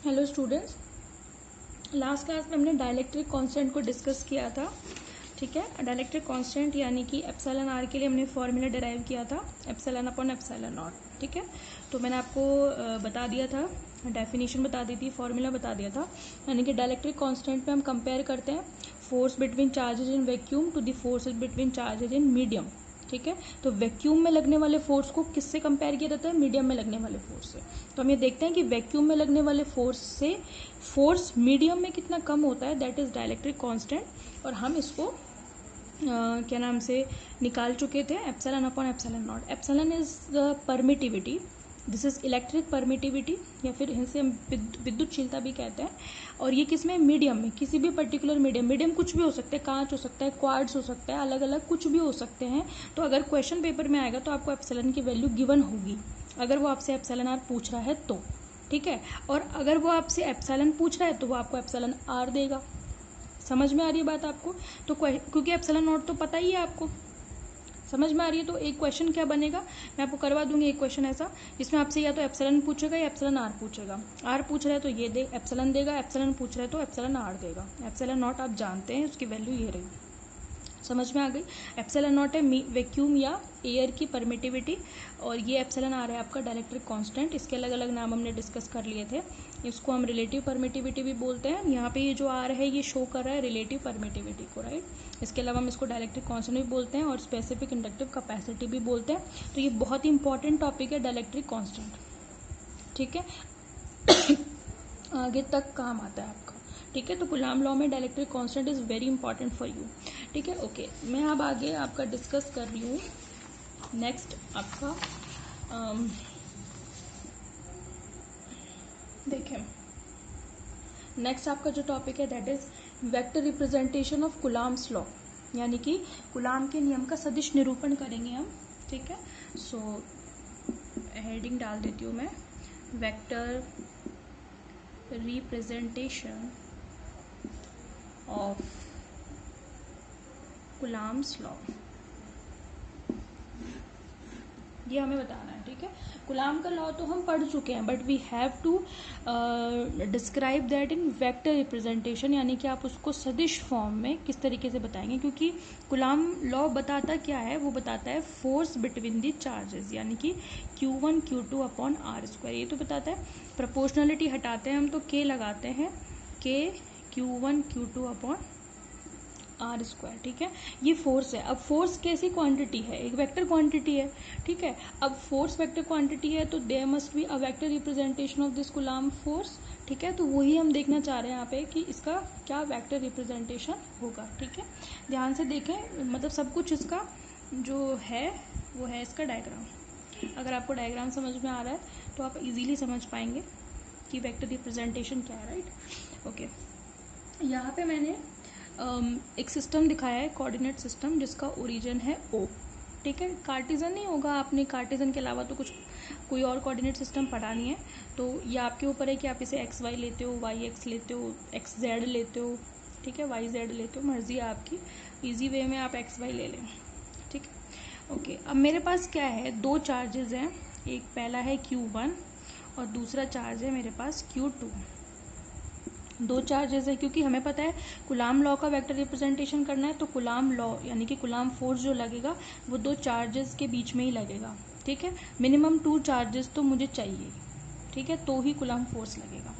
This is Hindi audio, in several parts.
हेलो स्टूडेंट्स, लास्ट क्लास में हमने डाइलेक्ट्रिक कांस्टेंट को डिस्कस किया था। ठीक है, डाइलेक्ट्रिक कांस्टेंट यानी कि एप्सिलॉन आर के लिए हमने फॉर्मूला डिराइव किया था, एप्सिलॉन अपॉन एप्सिलॉन नॉट। ठीक है, तो मैंने आपको बता दिया था, डेफिनेशन बता दी थी, फॉर्मूला बता दिया था। यानी कि डाइलेक्ट्रिक कांस्टेंट पे हम कंपेयर करते हैं force between charges in vacuum to the forces between charges in medium. ठीक है, तो वैक्यूम में लगने वाले फोर्स को किससे कंपेयर किया जाता है? मीडियम में लगने वाले फोर्स से। तो हम ये देखते हैं कि वैक्यूम में लगने वाले फोर्स से फोर्स मीडियम में कितना कम होता है, दैट इज डाइलेक्ट्रिक कांस्टेंट। और हम इसको क्या नाम से निकाल चुके थे, epsilon upon epsilon not. Epsilon is the permittivity, this is electric permittivity, या फिर इनसे हम विद्युतशीलता भी कहते हैं। और ये किस में? मीडियम में, किसी भी पर्टिकुलर मीडियम कुछ भी हो सकता है, कांच हो सकता है, क्वार्ट्ज हो सकता है, अलग अलग कुछ भी हो सकते हैं। तो अगर क्वेश्चन पेपर में आएगा तो आपको एप्सिलॉन की वैल्यू गिवन होगी, अगर वो आपसे एप्सिलॉन आर पूछ रहा है तो। ठीक है, और अगर वो आपसे एप्सिलॉन पूछ रहा है तो वो आपको एप्सिलॉन आर देगा। समझ में आ रही है बात आपको? तो क्योंकि एप्सिलॉन नॉट तो पता ही है आपको, समझ में आ रही है। तो एक क्वेश्चन क्या बनेगा, मैं आपको करवा दूंगी एक क्वेश्चन ऐसा जिसमें आपसे या तो एप्सिलॉन पूछेगा या एप्सिलॉन आर पूछेगा। आर पूछ रहा है तो ये दे एप्सिलॉन देगा, एप्सिलॉन पूछ रहा है तो एप्सिलॉन आर देगा। एप्सिलॉन नॉट आप जानते हैं, उसकी वैल्यू ये रही। समझ में आ गई? एप्सिलॉन नॉट है वैक्यूम या एयर की परमिटिविटी, और ये एप्सिलॉन आर है आपका डाइलेक्ट्रिक कांस्टेंट। इसके अलग अलग नाम हमने डिस्कस कर लिए थे। इसको हम रिलेटिव परमिटिविटी भी बोलते हैं। यहाँ पे ये जो आर है ये शो कर रहा है रिलेटिव परमिटिविटी को, राइट। इसके अलावा हम इसको डाइलेक्ट्रिक कांस्टेंट भी बोलते हैं और स्पेसिफिक इंडक्टिव कैपेसिटी भी बोलते हैं। तो ये बहुत ही इंपॉर्टेंट टॉपिक है डाइलेक्ट्रिक कांस्टेंट। ठीक है, आगे तक काम आता है आपका। ठीक है, तो कूलाम लॉ में dielectric constant is very important for you. ठीक है, ओके, मैं अब आगे आपका डिस्कस कर रही हूँ नेक्स्ट आपका देखें, नेक्स्ट आपका जो टॉपिक है that is vector representation of Coulomb's law, यानी कि कूलाम के नियम का सदिश निरूपण करेंगे हम। ठीक है, सो हेडिंग डाल देती हूँ मैं, vector representation of Coulomb's law, ये हमें बताना है। ठीक है, कूलाम का लॉ तो हम पढ़ चुके हैं, but we have to describe that in vector representation, यानी कि आप उसको सदिश फॉर्म में किस तरीके से बताएंगे। क्योंकि कूलाम लॉ बताता क्या है? वो बताता है फोर्स बिटवीन द चार्जेस, यानी कि Q1 Q2 upon are square, ये तो बताता है। प्रोपोर्शनलिटी हटाते हैं हम तो K लगाते हैं, K Q1 Q2 upon are square. ठीक है, ये फोर्स है। अब फोर्स कैसी क्वांटिटी है? एक वेक्टर क्वांटिटी है। ठीक है, अब फोर्स वेक्टर क्वांटिटी है तो there must be a vector representation of this Coulomb force. ठीक है, तो वही हम देखना चाह रहे हैं यहाँ पे कि इसका क्या वेक्टर रिप्रेजेंटेशन होगा। ठीक है, ध्यान से देखें, मतलब सब कुछ इसका जो है वो है इसका डायग्राम। अगर आपको डायग्राम समझ में आ रहा है तो आप इजीली समझ पाएंगे कि वेक्टर रिप्रेजेंटेशन क्या है, राइट। ओके, यहाँ पे मैंने एक सिस्टम दिखाया है, कोऑर्डिनेट सिस्टम, जिसका ओरिजिन है O। ठीक है, कार्टिजन नहीं होगा, आपने कार्टिजन के अलावा तो कुछ कोई और कोऑर्डिनेट सिस्टम पढ़ा नहीं है। तो ये आपके ऊपर है कि आप इसे XY लेते हो, YX लेते हो, XZ लेते हो, ठीक है, YZ लेते हो, मर्जी है आपकी। इजी वे में आप XY ले लें। ठीक है, ओके, अब मेरे पास क्या है? दो चार्जेस हैं, एक पहला है Q1 और दूसरा चार्ज है मेरे पास Q2। दो चार्जेस है क्योंकि हमें पता है कूलाम लॉ का वेक्टर रिप्रेजेंटेशन करना है, तो कूलाम लॉ यानी कि कूलाम फोर्स जो लगेगा वो दो चार्जेस के बीच में ही लगेगा। ठीक है, मिनिमम 2 चार्जेस तो मुझे चाहिए। ठीक है, तो ही कूलाम फोर्स लगेगा।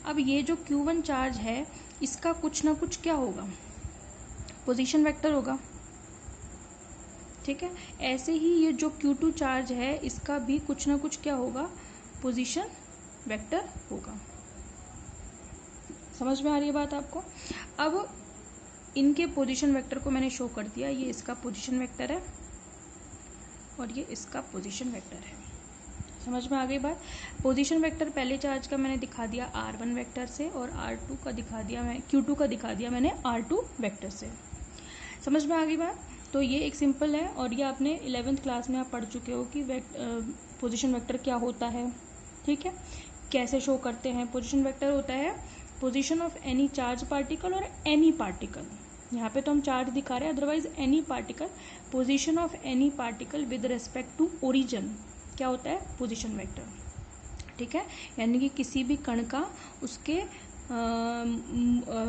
अब ये जो Q1 चार्ज है इसका कुछ ना कुछ क्या होगा? पोजीशन वेक्टर होगा। ठीक है, ऐसे ही ये जो Q2 चार्ज है इसका भी कुछ ना कुछ क्या होगा? पोजीशन वेक्टर होगा। समझ में आ रही है बात आपको? अब इनके पोजीशन वेक्टर को मैंने शो कर दिया, ये इसका पोजीशन वेक्टर है और ये इसका पोजीशन वेक्टर है। समझ में आ गई बात? पोजीशन वेक्टर पहले चार्ज का मैंने दिखा दिया R1 वेक्टर से, और R2 का दिखा दिया मैं, Q2 का दिखा दिया मैंने R2 वेक्टर से। समझ में आ गई बात? तो ये एक सिंपल है, और ये आपने 11th क्लास में आप पढ़ चुके हो कि पोजीशन वेक्टर क्या होता है। ठीक है, कैसे शो करते हैं? पोजीशन वेक्टर होता है position of any charge particle और एनी पार्टिकल। यहाँ पे तो हम चार्ज दिखा रहे हैं, otherwise any particle, position of any particle with respect to origin क्या होता है? Position vector. ठीक है, यानी कि किसी भी कण का उसके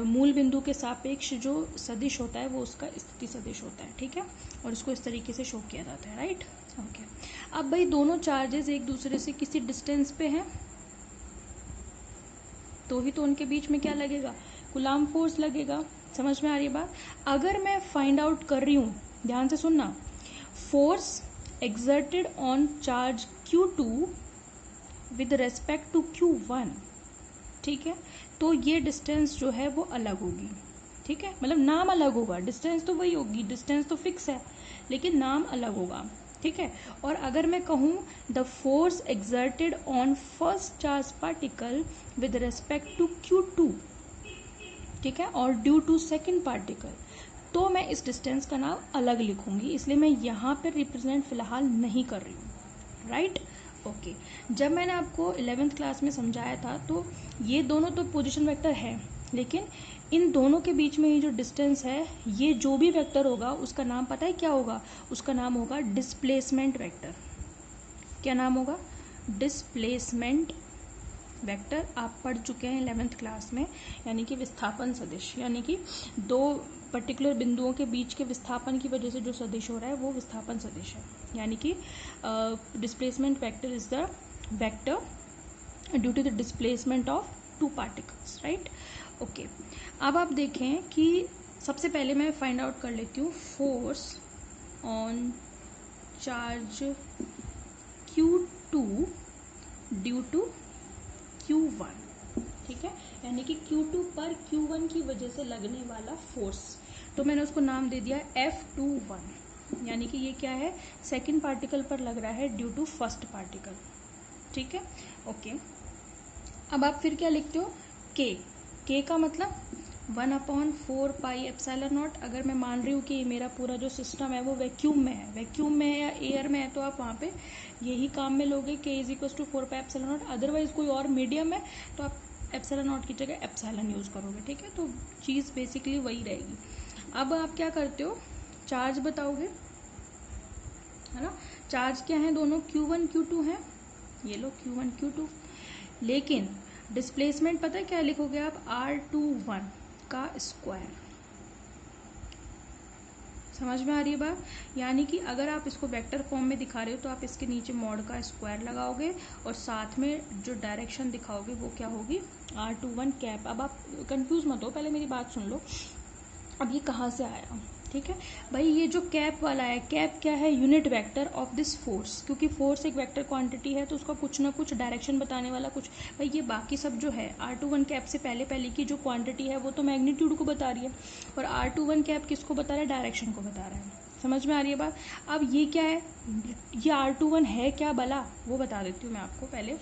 मूल बिंदु के सापेक्ष जो सदिश होता है वो उसका स्थिति सदिश होता है। ठीक है, और इसको इस तरीके से शो किया जाता है। Right, okay. अब भाई दोनों चार्जेस एक दूसरे से किसी डिस्टेंस पे हैं तो ही तो उनके बीच में क्या लगेगा, कूलाम फोर्स लगेगा। समझ में आ रही है बात। अगर मैं फाइंड आउट कर रही हूँ, ध्यान से सुनना, force exerted on charge Q2 with respect to Q1, ठीक है, तो ये डिस्टेंस जो है वो अलग होगी। ठीक है, मतलब नाम अलग होगा, डिस्टेंस तो वही होगी, डिस्टेंस तो फिक्स है लेकिन नाम अलग होगा। ठीक है, और अगर मैं कहूँ the force exerted on first charge particle with respect to Q2, ठीक है, और ड्यू टू सेकेंड पार्टिकल, तो मैं इस डिस्टेंस का नाम अलग लिखूंगी, इसलिए मैं यहाँ पर रिप्रेजेंट फिलहाल नहीं कर रही हूँ। Right, okay. जब मैंने आपको 11th क्लास में समझाया था तो ये दोनों तो पोजीशन वेक्टर है, लेकिन इन दोनों के बीच में ये जो डिस्टेंस है, ये जो भी वेक्टर होगा उसका नाम पता है क्या होगा, उसका नाम होगा डिस्प्लेसमेंट वेक्टर। क्या नाम होगा, डिस्प्लेसमेंट वेक्टर। आप पढ़ चुके हैं 11th क्लास में, यानी कि विस्थापन सदिश, यानी कि दो पर्टिकुलर बिंदुओं के बीच के विस्थापन की वजह से जो सदिश हो रहा है वो विस्थापन सदिश है, यानी कि displacement vector is the vector due to the displacement of two particles. Right, okay. अब आप देखें कि सबसे पहले मैं फाइंड आउट कर लेती हूँ force on charge Q2 due to Q1, ठीक है, यानी कि Q2 पर Q1 की वजह से लगने वाला फोर्स, तो मैंने उसको नाम दे दिया F21, यानी कि ये क्या है, सेकंड पार्टिकल पर लग रहा है ड्यू टू फर्स्ट पार्टिकल। ठीक है, ओके। अब आप फिर क्या लिखते हो, K का मतलब 1/4πε0। अगर मैं मान रही हूँ कि मेरा पूरा जो सिस्टम है वो वैक्यूम में है, वैक्यूम में है या एयर में है, तो आप वहाँ पे यही काम में लोगे, K = 4πε0। अदरवाइज कोई और मीडियम है तो आप ε0 की जगह एप्सिलॉन यूज़ करोगे। ठीक है, तो चीज़ बेसिकली वही रहेगी। अब आप क्या करते हो, चार्ज बताओगे, है ना। चार्ज क्या है, दोनों Q1 Q2 है, ये लो Q1 Q2, लेकिन डिस्प्लेसमेंट पता है क्या लिखोगे आप, R21 का स्क्वायर। समझ में आ रही है बात, यानी कि अगर आप इसको वेक्टर फॉर्म में दिखा रहे हो तो आप इसके नीचे मॉड का स्क्वायर लगाओगे और साथ में जो डायरेक्शन दिखाओगे वो क्या होगी, R21 कैप। अब आप कंफ्यूज मत हो, पहले मेरी बात सुन लो। अब ये कहाँ से आया, ठीक है भाई, ये जो कैप वाला है, कैप क्या है, unit vector of this force, क्योंकि फोर्स एक वेक्टर क्वांटिटी है तो उसका कुछ ना कुछ डायरेक्शन बताने वाला कुछ, भाई ये बाकी सब जो है R21 कैप से पहले की जो क्वांटिटी है वो तो मैग्नीट्यूड को बता रही है, और R21 कैप किसको बता रहा है, डायरेक्शन को बता रहा है। समझ में आ रही है बात। अब ये क्या है, ये R21 है क्या भला, वो बता देती हूँ मैं आपको। पहले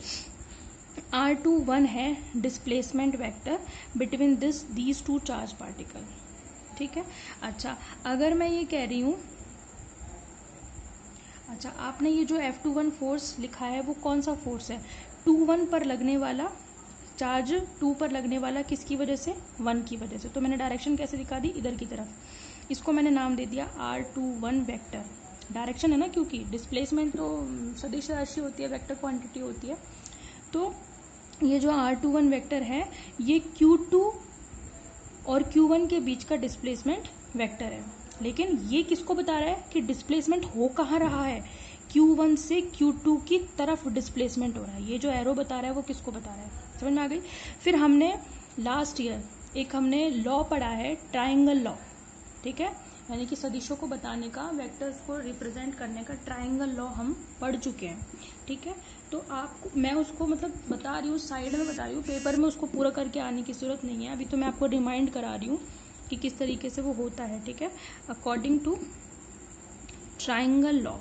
R21 है displacement vector between these two charge particle. ठीक है, अच्छा अगर मैं ये कह रही हूँ, अच्छा आपने ये जो F21 फोर्स लिखा है वो कौन सा फोर्स है, 21 पर लगने वाला, चार्ज 2 पर लगने वाला, किसकी वजह से, 1 की वजह से। तो मैंने डायरेक्शन कैसे दिखा दी, इधर की तरफ, इसको मैंने नाम दे दिया R21 वेक्टर। डायरेक्शन है ना, क्योंकि डिस्प्लेसमेंट तो सदिश राशि होती है, वेक्टर क्वांटिटी होती है। तो ये जो R21 वेक्टर है ये Q2 और Q1 के बीच का डिस्प्लेसमेंट वेक्टर है, लेकिन ये किसको बता रहा है कि डिस्प्लेसमेंट हो कहाँ रहा है, Q1 से Q2 की तरफ डिस्प्लेसमेंट हो रहा है। ये जो एरो बता रहा है वो किसको बता रहा है, समझ में आ गई। फिर हमने लास्ट ईयर एक हमने लॉ पढ़ा है, ट्राइंगल लॉ, ठीक है, यानी कि सदिशों को बताने का, वेक्टर्स को रिप्रेजेंट करने का ट्राइंगल लॉ हम पढ़ चुके हैं। ठीक है, तो आपको मैं उसको मतलब बता रही हूँ, साइड में बता रही हूँ, पेपर में उसको पूरा करके आने की ज़रूरत नहीं है, अभी तो मैं आपको रिमाइंड करा रही हूँ कि किस तरीके से वो होता है। ठीक है, अकॉर्डिंग टू ट्राइंगल लॉ।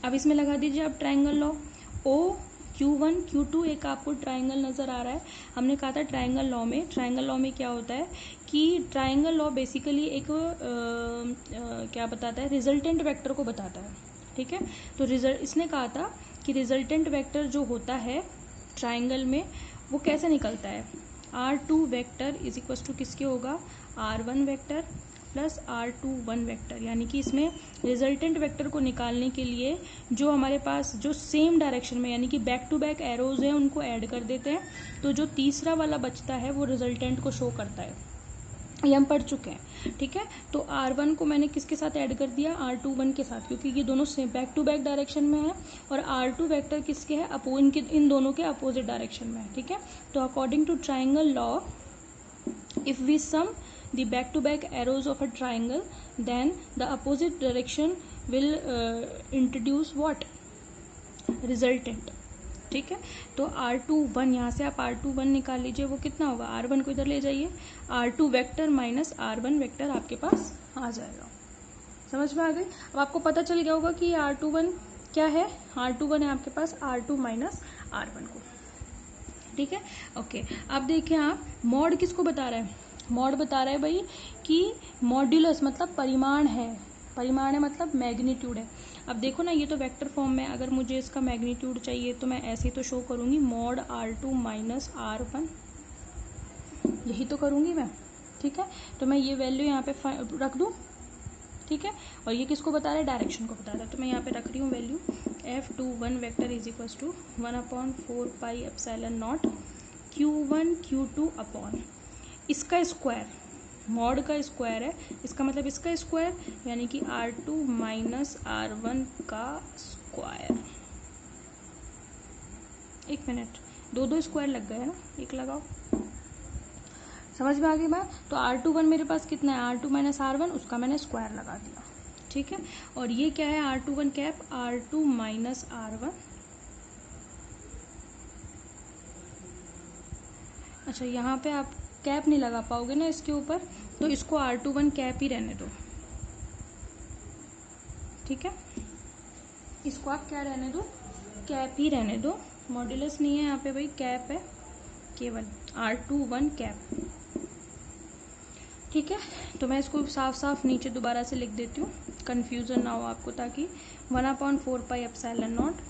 अब इसमें लगा दीजिए आप ट्राइंगल लॉ, ओ Q1 Q2 एक आपको ट्राइंगल नज़र आ रहा है। हमने कहा था ट्राइंगल लॉ में क्या होता है कि ट्राइंगल लॉ बेसिकली एक क्या बताता है, रिजल्टेंट वेक्टर को बताता है। ठीक है, तो इसने कहा था कि रिजल्टेंट वेक्टर जो होता है ट्राइंगल में वो कैसे निकलता है, R2 vector is equal to किसके होगा, R1 vector plus R21 vector, यानी कि इसमें रिजल्टेंट वेक्टर को निकालने के लिए जो हमारे पास जो सेम डायरेक्शन में यानी कि बैक टू बैक एरोज हैं उनको ऐड कर देते हैं, तो जो तीसरा वाला बचता है वो रिजल्टेंट को शो करता है। ये हम पढ़ चुके हैं, ठीक है। तो R1 को मैंने किसके साथ ऐड कर दिया, R21 के साथ, क्योंकि ये दोनों same back to back direction में है, और R2 वेक्टर किसके है, इन दोनों के अपोजिट डायरेक्शन में है, ठीक है। तो according to triangle law, if we sum the back to back arrows of a triangle then the opposite direction will introduce what, resultant, ठीक है। तो R21 यहाँ से आप R21 निकाल लीजिए, वो कितना होगा, R1 को इधर ले जाइए, R2 vector minus R1 vector आपके पास आ जाएगा। समझ में आ गई। अब आपको पता चल गया होगा कि R21 क्या है, R21 है आपके पास R2 माइनस R1 को, ठीक है। ओके, अब देखें आप, मॉड किसको बता रहा है, मॉड बता रहा है भाई कि मॉड्यूलस मतलब परिमाण है, परिमाण है मतलब मैग्नीट्यूड है। अब देखो ना, ये तो वेक्टर फॉर्म में, अगर मुझे इसका मैग्नीट्यूड चाहिए तो मैं ऐसे ही तो शो करूँगी, मॉड R2 माइनस R1, यही तो करूँगी मैं, ठीक है। तो मैं ये वैल्यू यहाँ पे रख दूँ, ठीक है, और ये किसको बता रहा है, डायरेक्शन को बता रहा है, तो मैं यहाँ पे रख रही हूँ value F21 vector is equals to 1/4 pi epsilon naught Q1 Q2 upon इसका स्क्वायर, मॉड का स्क्वायर है, इसका मतलब इसका स्क्वायर, यानी कि R2 माइनस R1 का स्क्वायर। एक मिनट, दो स्क्वायर लग गए ना, एक लगाओ, समझ में आ गई बात। तो R21 मेरे पास कितना है, R2 माइनस R1, उसका मैंने स्क्वायर लगा दिया, ठीक है। और ये क्या है, R21 cap R2 minus R1, अच्छा यहाँ पे आप कैप नहीं लगा पाओगे ना इसके ऊपर, तो इसको R21 कैप ही रहने दो, ठीक है, इसको आप क्या रहने दो, कैप ही रहने दो, मॉड्यूलस नहीं है यहाँ पे भाई, कैप है केवल, R21 कैप, ठीक है। तो मैं इसको साफ साफ नीचे दोबारा से लिख देती हूँ, कन्फ्यूज़न ना हो आपको, ताकि 1/4 pi epsilon naught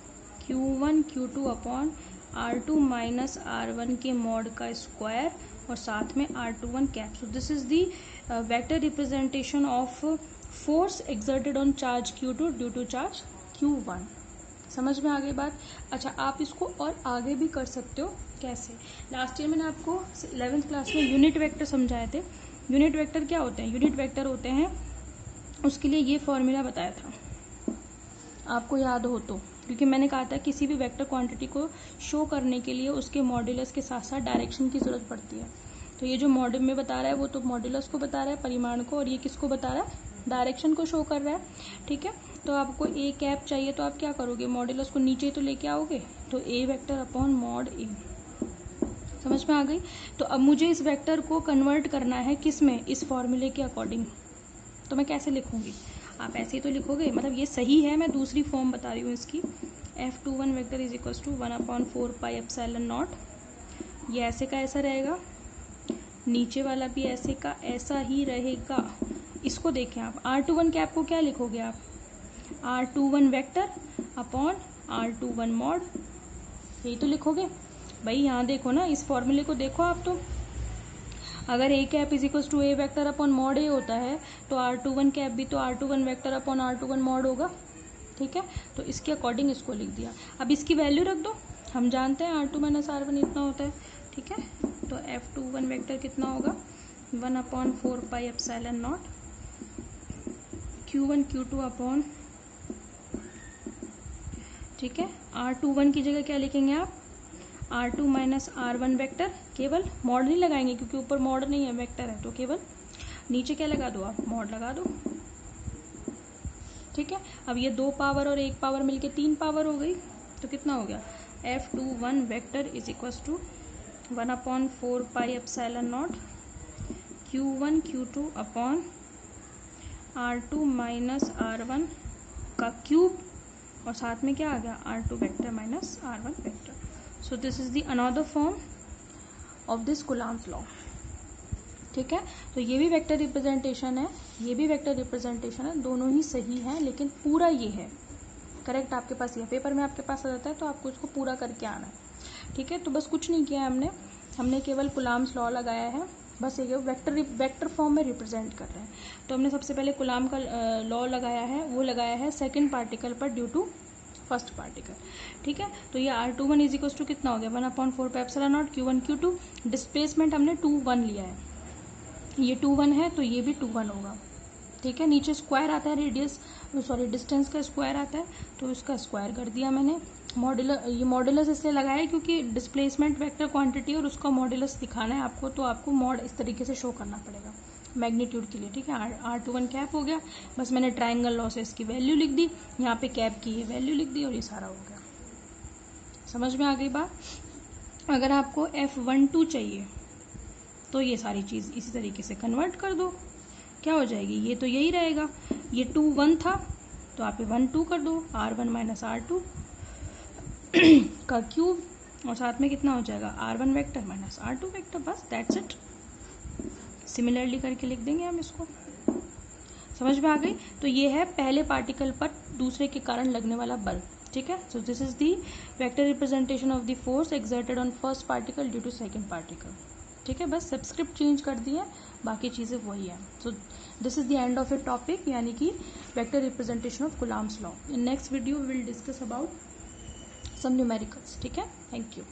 Q1 Q2 upon R2 minus R1 के मॉड का स्क्वायर और साथ में R21 cap. So this is the vector representation of force exerted on charge Q2 due to charge Q1। समझ में आ गई बात। अच्छा, आप इसको और आगे भी कर सकते हो, कैसे, लास्ट ईयर मैंने आपको 11th क्लास में यूनिट वेक्टर समझाए थे। यूनिट वेक्टर क्या होते हैं, यूनिट वेक्टर होते हैं, उसके लिए ये फॉर्मूला बताया था, आपको याद हो तो, क्योंकि मैंने कहा था किसी भी वेक्टर क्वांटिटी को शो करने के लिए उसके मॉड्यूलस के साथ साथ डायरेक्शन की ज़रूरत पड़ती है। तो ये जो मॉड्यूल में बता रहा है वो तो मॉड्यूलस को बता रहा है, परिमाण को, और ये किसको बता रहा है, डायरेक्शन को शो कर रहा है, ठीक है। तो आपको ए कैप चाहिए तो आप क्या करोगे, मॉड्यूलस को नीचे तो लेके आओगे, तो ए वेक्टर अपॉन मॉड ए, समझ में आ गई। तो अब मुझे इस वेक्टर को कन्वर्ट करना है किस में, इस फॉर्मूले के अकॉर्डिंग, तो मैं कैसे लिखूंगी, आप ऐसे ही तो लिखोगे, मतलब ये सही है, मैं दूसरी फॉर्म बता रही हूँ इसकी, F21 vector is equals to 1/4 pi epsilon naught, ये ऐसे का ऐसा रहेगा, नीचे वाला भी ऐसे का ऐसा ही रहेगा। इसको देखें आप, R21 कैप को क्या लिखोगे आप, R21 vector upon R21 mod, यही तो लिखोगे भाई। यहाँ देखो ना, इस फॉर्मूले को देखो आप, तो अगर A cap is equals to A vector upon mod A होता है, तो R21 कैप भी तो R21 vector upon R21 mod होगा, ठीक है। तो इसके अकॉर्डिंग इसको लिख दिया। अब इसकी वैल्यू रख दो, हम जानते हैं R2 माइनस R1 इतना होता है, ठीक है। तो F21 वेक्टर कितना होगा, 1/4 pi epsilon naught Q1 Q2 upon, ठीक है, R21 की जगह क्या लिखेंगे आप, R2 माइनस R1 वेक्टर, केवल मॉड नहीं लगाएंगे क्योंकि ऊपर मॉड नहीं है, वेक्टर है, तो केवल नीचे क्या लगा दो आप, मॉड लगा दो, ठीक है। अब ये 2 पावर और 1 पावर मिलके 3 पावर हो गई, तो कितना हो गया, F21 vector is equals to 1/4 pi epsilon naught Q1 Q2 upon R2 minus R1 का क्यूब, और साथ में क्या आ गया, R2 vector minus R1 vector. So this is the another form of this Coulomb's law, ठीक है। तो ये भी वेक्टर रिप्रेजेंटेशन है, ये भी वेक्टर रिप्रेजेंटेशन है, दोनों ही सही हैं, लेकिन पूरा ये है करेक्ट आपके पास, ये पेपर में आपके पास आ जाता है, तो आपको इसको पूरा करके आना है, ठीक है। तो बस कुछ नहीं किया हमने केवल कूलम्ब्स लॉ लगाया है, बस एक वेक्टर फॉर्म में रिप्रेजेंट कर रहे हैं। तो हमने सबसे पहले कूलाम का लॉ लगाया है, वो लगाया है सेकंड पार्टिकल पर ड्यू टू फर्स्ट पार्टिकल। ठीक है, तो ये R21 इज इक्वल टू कितना हो गया 1/4 pi epsilon naught Q1 Q2। Displacement हमने 2 1 लिया है, ये 2 1 है तो ये भी 2 1 होगा। ठीक है, नीचे स्क्वायर आता है, डिस्टेंस का स्क्वायर आता है, तो इसका स्क्वायर कर दिया मैंने। ये मॉड्यूलस इसलिए लगाया है क्योंकि डिस्प्लेसमेंट वेक्टर क्वांटिटी और उसका मॉड्यूलस दिखाना है आपको, तो आपको मॉड इस तरीके से शो करना पड़ेगा मैग्नीट्यूड के लिए। ठीक है, R21 कैप हो गया, बस मैंने ट्राइंगल लॉ से इसकी वैल्यू लिख दी, यहाँ पे कैप की ये वैल्यू लिख दी और ये सारा हो गया। समझ में आ गई बात। अगर आपको F12 चाहिए तो ये सारी चीज़ इसी तरीके से कन्वर्ट कर दो, क्या हो जाएगी, ये तो यही रहेगा, ये 2 1 था तो आप 1 2 कर दो, R1 माइनस R2 का क्यूब, और साथ में कितना हो जाएगा R1 vector minus R2 vector, बस दैट्स इट। सिमिलरली करके लिख देंगे हम इसको। समझ में आ गई। तो ये है पहले पार्टिकल पर दूसरे के कारण लगने वाला बल। ठीक है, so this is the vector representation of the force exerted on first particle due to second particle. ठीक है, बस सब्सक्रिप्ट चेंज कर दिए, बाकी चीज़ें वही हैं। So this is the end of a topic, यानी कि vector representation of Coulomb's law. In next video we will discuss about some numericals. ठीक है, थैंक यू।